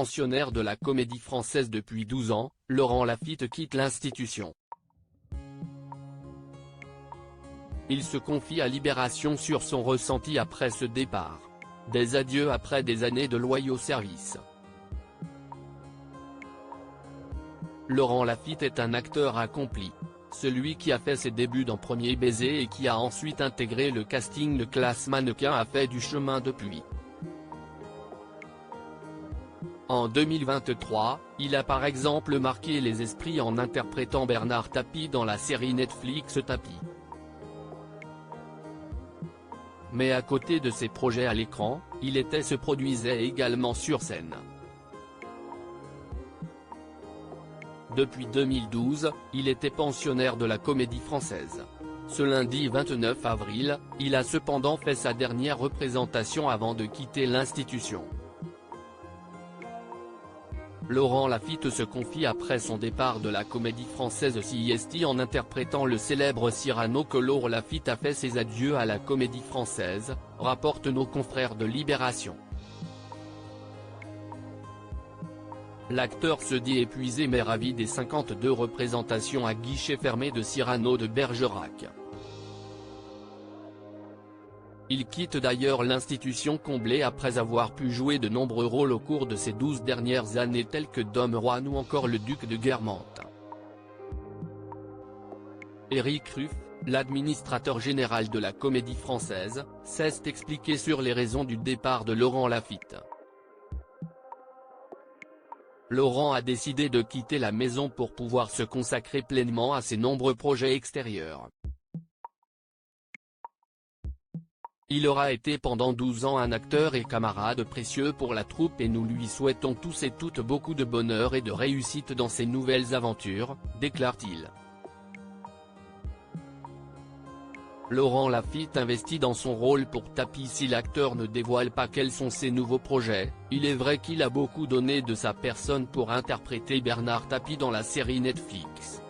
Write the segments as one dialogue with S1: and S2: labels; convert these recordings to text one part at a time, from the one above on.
S1: pensionnaire de la Comédie Française depuis 12 ans, Laurent Lafitte quitte l'institution. Il se confie à Libération sur son ressenti après ce départ. Des adieux après des années de loyaux services. Laurent Lafitte est un acteur accompli. Celui qui a fait ses débuts dans Premier Baiser et qui a ensuite intégré le casting de Classe Mannequin a fait du chemin depuis. En 2023, il a par exemple marqué les esprits en interprétant Bernard Tapie dans la série Netflix Tapie. Mais à côté de ses projets à l'écran, il se produisait également sur scène. Depuis 2012, il était pensionnaire de la Comédie Française. Ce lundi 29 avril, il a cependant fait sa dernière représentation avant de quitter l'institution. Laurent Lafitte se confie après son départ de la Comédie Française CIST en interprétant le célèbre Cyrano que Laurent Lafitte a fait ses adieux à la Comédie Française, rapportent nos confrères de Libération. L'acteur se dit épuisé mais ravi des 52 représentations à guichet fermé de Cyrano de Bergerac. Il quitte d'ailleurs l'institution comblée après avoir pu jouer de nombreux rôles au cours de ces 12 dernières années tels que Dom Juan ou encore le duc de Guermantes. Éric Ruff, l'administrateur général de la Comédie Française, s'est expliqué sur les raisons du départ de Laurent Lafitte. Laurent a décidé de quitter la maison pour pouvoir se consacrer pleinement à ses nombreux projets extérieurs. Il aura été pendant 12 ans un acteur et camarade précieux pour la troupe et nous lui souhaitons tous et toutes beaucoup de bonheur et de réussite dans ses nouvelles aventures, déclare-t-il. Laurent Lafitte investit dans son rôle pour Tapie. Si l'acteur ne dévoile pas quels sont ses nouveaux projets, il est vrai qu'il a beaucoup donné de sa personne pour interpréter Bernard Tapie dans la série Netflix.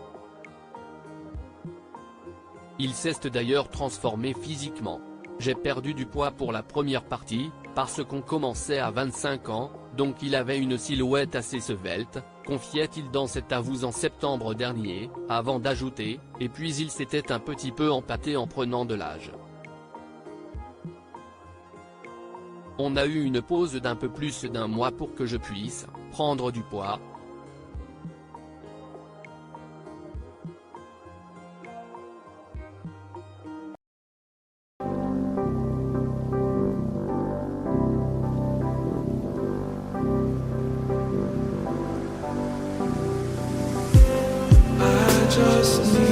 S1: Il s'est d'ailleurs transformé physiquement. J'ai perdu du poids pour la première partie, parce qu'on commençait à 25 ans, donc il avait une silhouette assez svelte, confiait-il dans cet avou en septembre dernier, avant d'ajouter, et puis il s'était un petit peu empâté en prenant de l'âge. On a eu une pause d'un peu plus d'un mois pour que je puisse prendre du poids.
S2: Just need